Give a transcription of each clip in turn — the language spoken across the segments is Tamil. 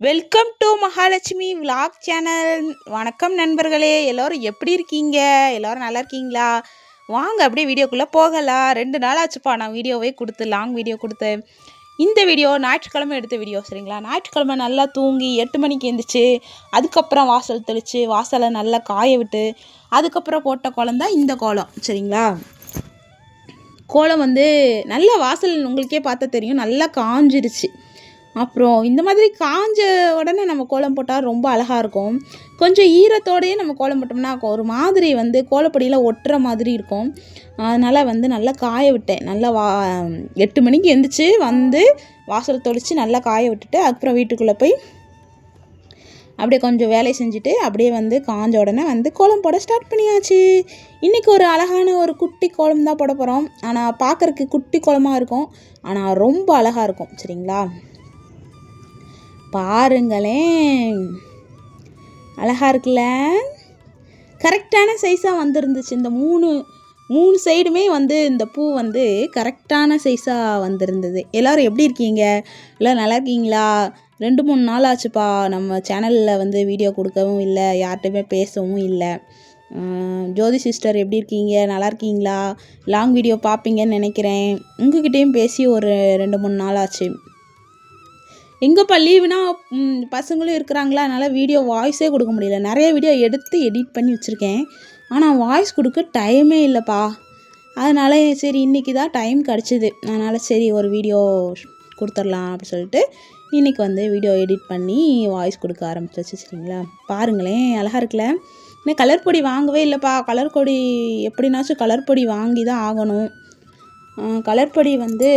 Welcome to Mahalakshmi vlog channel. வணக்கம் நண்பர்களே, எல்லோரும் எப்படி இருக்கீங்க? எல்லோரும் நல்லா இருக்கீங்களா? வாங்க அப்படியே வீடியோக்குள்ளே போகலாம். 2 நாள் ஆச்சுப்பா நான் வீடியோவே கொடுத்து, லாங் வீடியோ கொடுத்து. இந்த வீடியோ ஞாயிற்றுக்கிழமை எடுத்த வீடியோ, சரிங்களா? ஞாயிற்றுக்கிழமை நல்லா தூங்கி 8 மணிக்கு எழுந்திரிச்சு, அதுக்கப்புறம் வாசல் தெளித்து, வாசலை நல்லா காய விட்டு, அதுக்கப்புறம் போட்ட கோலம் தான் இந்த கோலம், சரிங்களா? கோலம் வந்து நல்லா வாசல் உங்களுக்கே பார்த்தா தெரியும், நல்லா காஞ்சிருச்சு. அப்புறம் இந்த மாதிரி காஞ்ச உடனே நம்ம கோலம் போட்டால் ரொம்ப அழகாக இருக்கும். கொஞ்சம் ஈரத்தோடையே நம்ம கோலம் போட்டோம்னா ஒரு மாதிரி வந்து கோலப்பொடியில் ஒட்டுற மாதிரி இருக்கும். அதனால் வந்து நல்லா காய விட்டேன். நல்லா 8 மணிக்கு எழுந்திரிச்சு வந்து வாசல் தொளித்து நல்லா காய விட்டுட்டு, அதுக்கப்புறம் வீட்டுக்குள்ளே போய் அப்படியே கொஞ்சம் வேலையை செஞ்சுட்டு அப்படியே வந்து காஞ்ச உடனே வந்து கோலம் போட ஸ்டார்ட் பண்ணியாச்சு. இன்றைக்கி ஒரு அழகான ஒரு குட்டி கோலம் தான் போட போகிறோம். ஆனால் பார்க்குறக்கு குட்டி கோலமாக இருக்கும், ஆனால் ரொம்ப அழகாக இருக்கும், சரிங்களா? பாருங்களேன், அழகாக இருக்குல்ல? கரெக்டான சைஸாக வந்துருந்துச்சு. இந்த மூணு சைடுமே வந்து இந்த பூ வந்து கரெக்டான சைஸாக வந்திருந்தது. எல்லோரும் எப்படி இருக்கீங்க? எல்லோரும் நல்லா இருக்கீங்களா? 2-3 நாள் ஆச்சுப்பா நம்ம சேனலில் வந்து வீடியோ கொடுக்கவும் இல்லை, யார்கிட்டையுமே பேசவும் இல்லை. ஜோதி சிஸ்டர் எப்படி இருக்கீங்க? நல்லா இருக்கீங்களா? லாங் வீடியோ பார்ப்பீங்கன்னு நினைக்கிறேன். உங்ககிட்டையும் பேசி ஒரு 2-3 நாள் ஆச்சு. எங்கேப்பா லீவுனா பசங்களும் இருக்கிறாங்களா, அதனால் வீடியோ வாய்ஸே கொடுக்க முடியல. நிறைய வீடியோ எடுத்து எடிட் பண்ணி வச்சுருக்கேன், ஆனால் வாய்ஸ் கொடுக்க டைமே இல்லைப்பா. அதனால் சரி இன்றைக்கி தான் டைம் கிடச்சிது. அதனால் சரி ஒரு வீடியோ கொடுத்துடலாம் அப்படின்னு சொல்லிட்டு இன்றைக்கி வந்து வீடியோ எடிட் பண்ணி வாய்ஸ் கொடுக்க ஆரம்பிச்சாச்சு, சரிங்களா? பாருங்களேன், அழகாக இருக்குல்ல? இன்னும் கலர் பொடி வாங்கவே இல்லைப்பா. கலர் பொடி எப்படின்னாச்சும் கலர் பொடி வாங்கி தான் ஆகணும். கலர் பொடி வந்து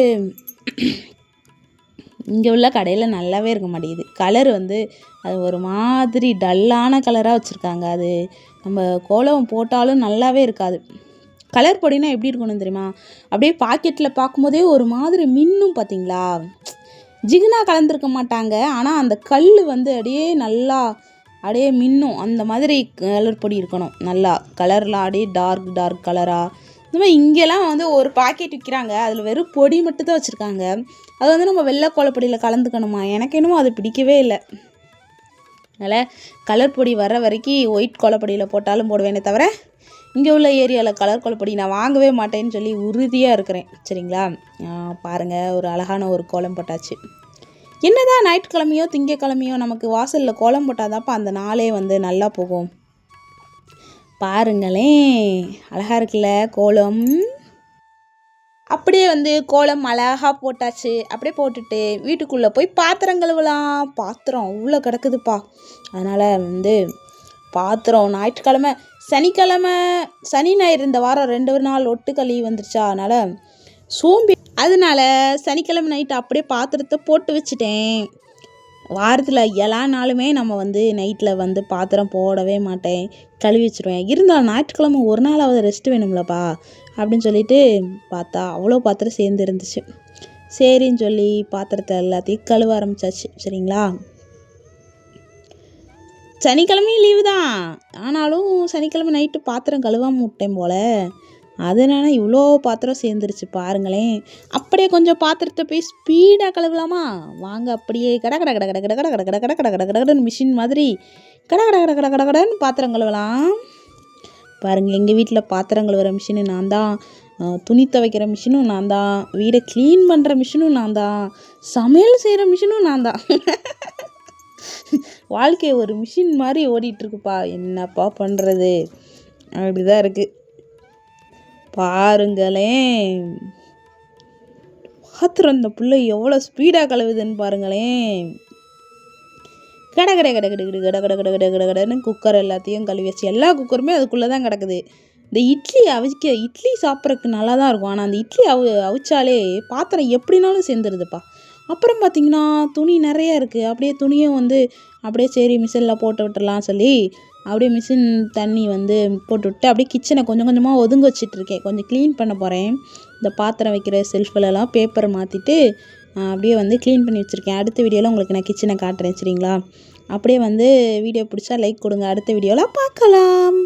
இங்கே உள்ள கடையில் நல்லாவே இருக்க மாட்டேங்குது. கலர் வந்து அது ஒரு மாதிரி டல்லான கலராக வச்சுருக்காங்க. அது நம்ம கோலம் போட்டாலும் நல்லாவே இருக்காது. கலர் பொடினா எப்படி இருக்கணும் தெரியுமா? அப்படியே பாக்கெட்டில் பார்க்கும்போதே ஒரு மாதிரி மின்னும், பார்த்தீங்களா? ஜிகுனா கலந்துருக்க மாட்டாங்க, ஆனால் அந்த கல் வந்து அப்படியே மின்னும். அந்த மாதிரி கலர் பொடி இருக்கணும். நல்லா கலரில் அப்படியே டார்க் கலராக. இந்த மாதிரி இங்கெல்லாம் வந்து ஒரு பாக்கெட் விற்கிறாங்க, அதில் வெறும் பொடி மட்டும் தான் வச்சுருக்காங்க. அது வந்து நம்ம வெள்ளை கோலப்பொடியில் கலந்துக்கணுமா? எனக்கு என்னமோ அது பிடிக்கவே இல்லை. அதனால் கலர் பொடி வர்ற வரைக்கும் ஒயிட் கோலப்பொடியில் போட்டாலும் போடுவேனே தவிர, இங்கே உள்ள ஏரியாவில் கலர் கோலப்பொடி நான் வாங்கவே மாட்டேன்னு சொல்லி உறுதியாக இருக்கிறேன், சரிங்களா? பாருங்கள், ஒரு அழகான ஒரு கோலம் போட்டாச்சு. என்னதான் ஞாயிற்றுக்கிழமையோ திங்கக்கிழமையோ நமக்கு வாசலில் கோலம் போட்டாதாப்பா அந்த நாளே வந்து நல்லா போகும். பாருங்களேன், அழகாக இருக்குல்ல கோலம்? அப்படியே வந்து கோலம் அழகாக போட்டாச்சு. அப்படியே போட்டுட்டு வீட்டுக்குள்ளே போய் பாத்திரம் கழுவலாம். பாத்திரம் அவ்வளோ கிடக்குதுப்பா. அதனால் வந்து பாத்திரம் ஞாயிற்றுக்கிழமை, சனிக்கிழமை, சனி ஞாயிறு இந்த வாரம் 2 நாள் ஒட்டுக்களி வந்துருச்சா, அதனால் அதனால் சனிக்கிழமை நைட்டு அப்படியே பாத்திரத்தை போட்டு வச்சுட்டேன். வாரத்தில் எல்லா நாளுமே நம்ம வந்து நைட்டில் வந்து பாத்திரம் போடவே மாட்டேன், கழுவி வச்சுருவேன். இருந்தாலும் ஞாயிற்றுக்கிழமை ஒரு நாளாவது ரெஸ்ட் வேணும்லப்பா அப்படின்னு சொல்லிட்டு பார்த்தா அவ்வளோ பாத்திரம் சேர்ந்து இருந்துச்சு. சரின்னு சொல்லி பாத்திரத்தை எல்லாத்தையும் கழுவ ஆரம்பித்தாச்சு, சரிங்களா? சனிக்கிழமையும் லீவு தான், ஆனாலும் சனிக்கிழமை நைட்டு பாத்திரம் கழுவாமல் விட்டேன் போல். அதனால இவ்வளோ பாத்திரம் சேர்ந்துருச்சு பாருங்களேன். அப்படியே கொஞ்சம் பாத்திரத்தை போய் ஸ்பீடாக கழுவலாமா? வாங்க, அப்படியே கடன்னு மிஷின் மாதிரி கடன்னு பாத்திரம் கழுவலாம். பாருங்கள், எங்கள் வீட்டில் பாத்திரம் கழுவுற மிஷினு நான் தான், துணி துவைக்கிற மிஷினும் நான் தான், வீடை க்ளீன் பண்ணுற மிஷினும் நான் தான், சமையல் செய்கிற மிஷினும் நான் தான். வாழ்க்கை ஒரு மிஷின் மாதிரி ஓடிட்டுருக்குப்பா. என்னப்பா பண்ணுறது? அப்படிதான் இருக்குது. பாருங்களேன், பாத்திரம் இந்த பிள்ளை எவ்வளோ ஸ்பீடாக கழுவுதுன்னு பாருங்களேன். கடன்னு குக்கர் எல்லாத்தையும் கழுவி வச்சு, எல்லா குக்கருமே அதுக்குள்ளே தான் கிடக்குது. இந்த இட்லி சாப்பிட்றதுக்கு நல்லா தான் இருக்கும், ஆனால் அந்த இட்லி அவிச்சாலே பாத்திரம் எப்படினாலும் சேர்ந்துருதுப்பா. அப்புறம் பார்த்திங்கன்னா துணி நிறையா இருக்குது. அப்படியே துணியும் வந்து அப்படியே சரி மிஷினில் போட்டு விட்டுடலாம் சொல்லி அப்படியே மிஷின் தண்ணி வந்து போட்டு விட்டு அப்படியே கிச்சனை கொஞ்சம் கொஞ்சமாக ஒதுங்க வச்சிட்ருக்கேன். கொஞ்சம் க்ளீன் பண்ண போகிறேன். இந்த பாத்திரம் வைக்கிற செல்ஃபிலலாம் பேப்பரை மாற்றிட்டு அப்படியே வந்து க்ளீன் பண்ணி வச்சுருக்கேன். அடுத்த வீடியோவில் உங்களுக்கு நான் கிச்சனை காட்டுறேன், சரிங்களா? அப்படியே வந்து வீடியோ பிடிச்சா லைக் கொடுங்க. அடுத்த வீடியோவில் பார்க்கலாம்.